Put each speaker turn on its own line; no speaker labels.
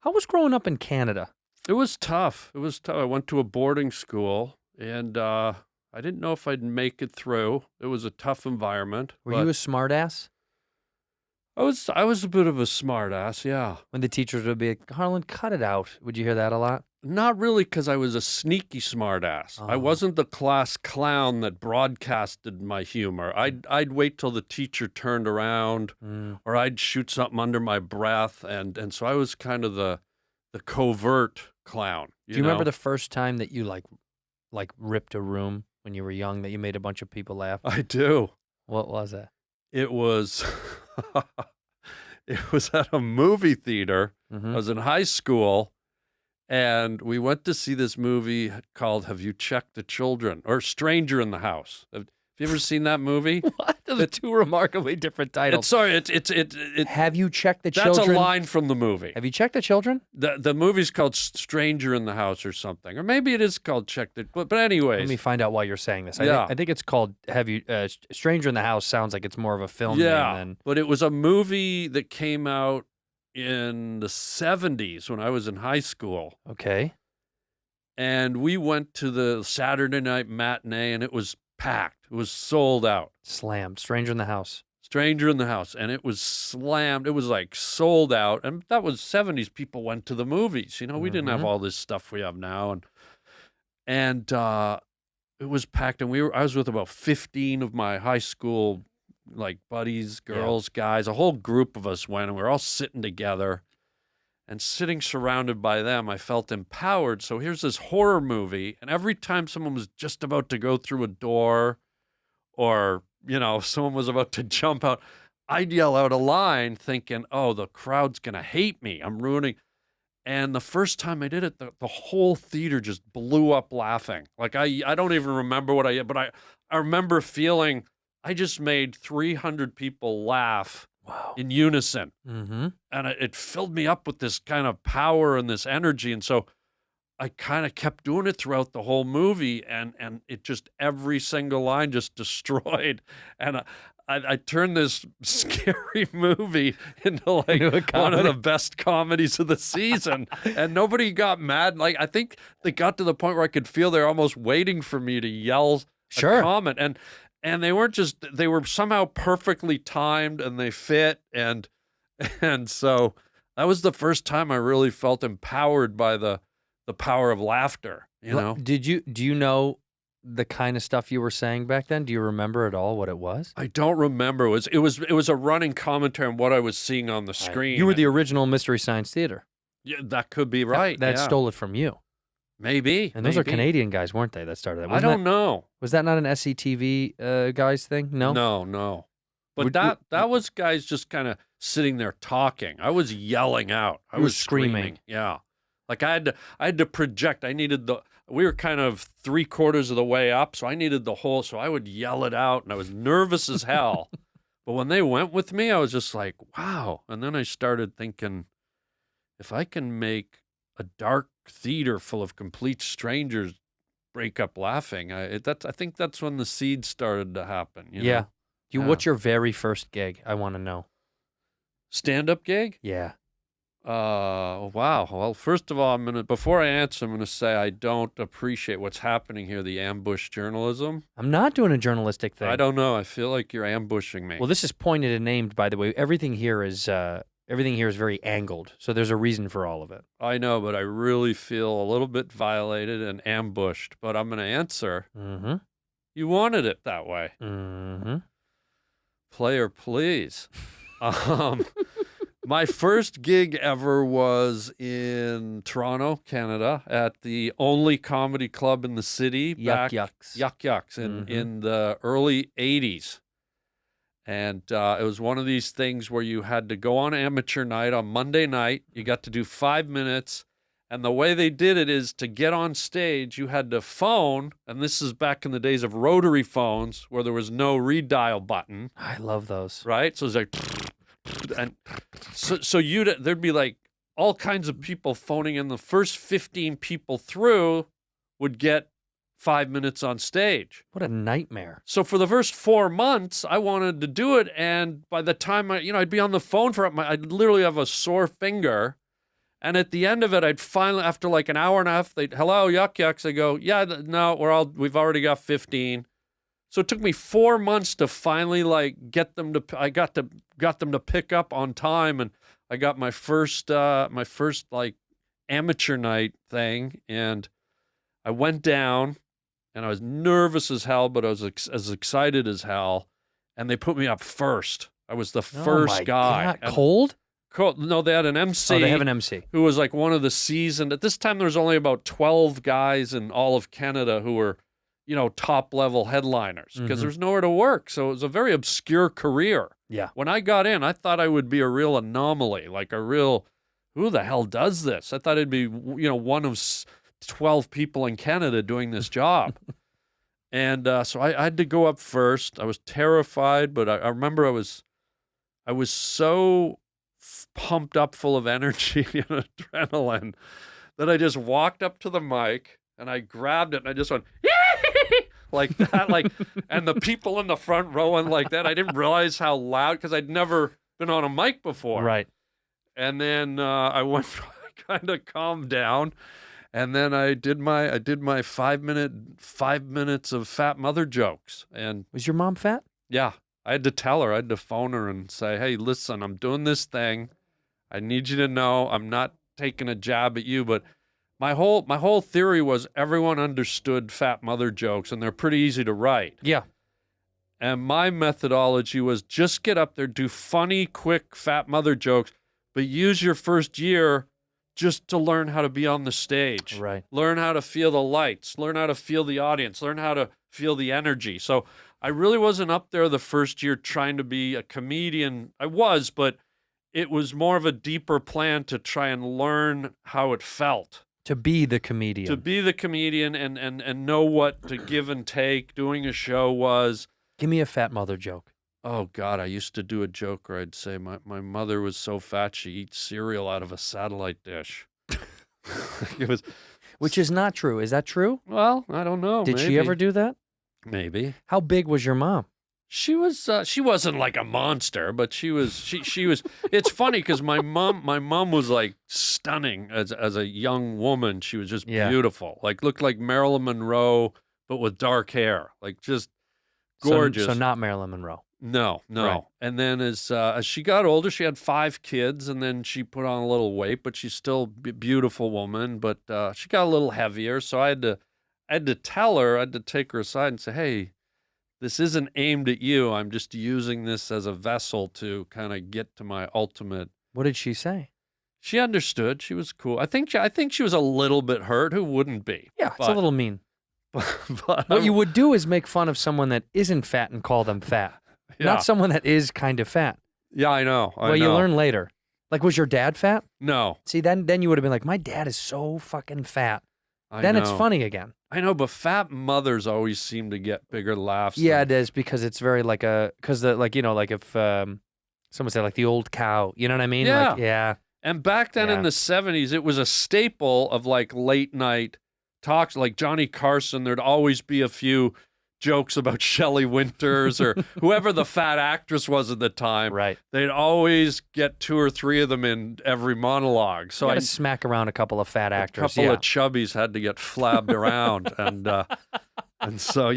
How was growing up in Canada?
It was tough. It was tough. I went to a boarding school, and I didn't know if I'd make it through. It was a tough environment.
Were
but
you a smartass?
I was a bit of a smart ass, yeah.
When the teachers would be like, Harland, cut it out. Would you hear that a lot?
Not really, because I was a sneaky smart ass. I
Oh.
wasn't the class clown that broadcasted my humor. I'd wait till the teacher turned around, or I'd shoot something under my breath, and so I was kind of the covert clown.
Do you remember
know?
the first time that you like ripped a room when you were young that you made a bunch of people laugh?
I do.
What was that?
It was it was at a movie theater.
Mhm.
I was in high school, and we went to see this movie called Have You Checked the Children? Or Stranger in the House. Have you ever seen that movie?
What? Those are two remarkably different titles. Have you checked the
That's
children?
a line from the movie.
Have you checked the children?
The movie's called Stranger in the House or something. Or maybe it is called Check the... But anyways.
Let me find out why you're saying this.
Yeah.
I think it's called Have You Stranger in the House sounds like it's more of a film
Yeah,
name than
but it was a movie that came out in the 70s when I was in high school.
Okay.
And we went to the Saturday night matinee, and it was packed. It was sold out.
Slammed. Stranger in the House.
Stranger in the House, and it was slammed. It was like sold out, and that was 70s. People went to the movies. You know, we didn't have all this stuff we have now, and it was packed. And I was with about 15 of my high school like buddies, girls, guys. A whole group of us went, and we were all sitting together. And sitting surrounded by them, I felt empowered. So here's this horror movie, and every time someone was just about to go through a door, or, you know, someone was about to jump out, I'd yell out a line thinking, oh, the crowd's going to hate me. I'm ruining. And the first time I did it, the whole theater just blew up laughing. Like, I don't even remember what I did, but I remember feeling I just made 300 people laugh in unison.
Mm-hmm.
And it filled me up with this kind of power and this energy. And so I kind of kept doing it throughout the whole movie, and it just, every single line just destroyed. And I turned this scary movie into like one of the best comedies of the season. And nobody got mad. Like, I think they got to the point where I could feel they're almost waiting for me to yell a comment. And they weren't just, they were somehow perfectly timed, and they fit. And so that was the first time I really felt empowered by the power of laughter, you know?
Do you know the kind of stuff you were saying back then? Do you remember at all what it was?
I don't remember. It was a running commentary on what I was seeing on the screen.
You were the original Mystery Science Theater.
Yeah, that could be right.
That stole it from you.
Maybe.
And those are Canadian guys, weren't they, that started that?
I don't know.
Was that not an SCTV guys thing? No?
No. But that was guys just kind of sitting there talking. I was yelling out. I was screaming. Yeah. Like I had to project. We were kind of 3/4 of the way up, so I needed the whole, so I would yell it out, and I was nervous as hell. But when they went with me, I was just like, wow. And then I started thinking, if I can make a dark theater full of complete strangers break up laughing, I think that's when the seeds started to happen. You know?
What's your very first gig? I want to know.
Stand-up gig?
Yeah.
Wow. Well, first of all, before I answer, I'm gonna say I don't appreciate what's happening here, the ambush journalism.
I'm not doing a journalistic thing.
I don't know. I feel like you're ambushing me.
Well, this is pointed and named, by the way. Everything here is very angled, so there's a reason for all of it.
I know, but I really feel a little bit violated and ambushed, but I'm gonna answer.
Mm-hmm.
You wanted it that way.
Mm-hmm.
Player, please. My first gig ever was in Toronto, Canada, at the only comedy club in the city.
Yuck Yucks.
In the early 80s. And it was one of these things where you had to go on amateur night on Monday night. You got to do 5 minutes. And the way they did it is to get on stage, you had to phone. And this is back in the days of rotary phones where there was no redial button.
I love those.
Right? So it was like... And so there'd be like all kinds of people phoning in. The first 15 people through would get 5 minutes on stage.
What a nightmare.
So for the first 4 months, I wanted to do it. And by the time I'd be on the phone I'd literally have a sore finger. And at the end of it, I'd finally, after like an hour and a half, they'd, hello, yuck yucks. I go, yeah, no, we've already got 15. So it took me 4 months to finally like get them to, I got them to pick up on time. And I got my first like amateur night thing. And I went down and I was nervous as hell, but I was as excited as hell. And they put me up first. I was the first guy.
God. Cold?
No, they had an MC.
Oh, they have an MC.
Who was like one of the seasoned. At this time, there was only about 12 guys in all of Canada who were, top level headliners because there's nowhere to work. So it was a very obscure career.
Yeah.
When I got in, I thought I would be a real anomaly, like a real, who the hell does this? I thought it'd be, one of 12 people in Canada doing this job. And so I had to go up first. I was terrified, but I remember I was so pumped up full of energy and adrenaline that I just walked up to the mic and I grabbed it and I just went like that, and the people in the front row went like that. I didn't realize how loud because I'd never been on a mic before.
Right.
And then I went kind of calmed down, and then I did my 5 minutes of fat mother jokes. And
was your mom fat?
Yeah, I had to tell her. I had to phone her and say, "Hey, listen, I'm doing this thing. I need you to know I'm not taking a jab at you, but my whole theory was everyone understood fat mother jokes, and they're pretty easy to write.
Yeah.
And my methodology was just get up there, do funny, quick fat mother jokes, but use your first year just to learn how to be on the stage.
Right.
Learn how to feel the lights, learn how to feel the audience, learn how to feel the energy." So I really wasn't up there the first year trying to be a comedian. I was, but it was more of a deeper plan to try and learn how it felt.
To be the comedian.
To be the comedian and know what to give and take doing a show was.
Give me a fat mother joke.
Oh, God, I used to do a joke where I'd say my mother was so fat she eats cereal out of a satellite dish. It was,
which is not true. Is that true?
Well, I don't know.
Did
maybe.
she ever do that?
Maybe.
How big was your mom?
She wasn't like a monster, but she was. It's funny because my mom was like stunning as a young woman. She was just beautiful, like looked like Marilyn Monroe, but with dark hair, like just gorgeous.
So not Marilyn Monroe.
No.
Right.
And then as she got older, she had 5 kids, and then she put on a little weight, but she's still a beautiful woman. But she got a little heavier, so I had to tell her, I had to take her aside and say, "Hey, this isn't aimed at you. I'm just using this as a vessel to kind of get to my ultimate."
What did she say?
She understood. She was cool. I think she was a little bit hurt. Who wouldn't be?
Yeah, it's a little mean.
But
what you would do is make fun of someone that isn't fat and call them fat.
Yeah.
Not someone that is kind of fat.
Yeah, I know.
You learn later. Like, was your dad fat?
No.
See, then you would have been like, my dad is so fucking fat. Then it's funny again.
I know, but fat mothers always seem to get bigger laughs.
Yeah, it is because it's very like if someone said like the old cow, you know what I mean?
Yeah.
Like, yeah.
And back then in the 70s, it was a staple of like late night talks, like Johnny Carson. There'd always be a few jokes about Shelley Winters or whoever the fat actress was at the time.
Right.
They'd always get 2 or 3 of them in every monologue. So
I smack around a couple of fat actors.
A couple of chubbies had to get flabbed around, and so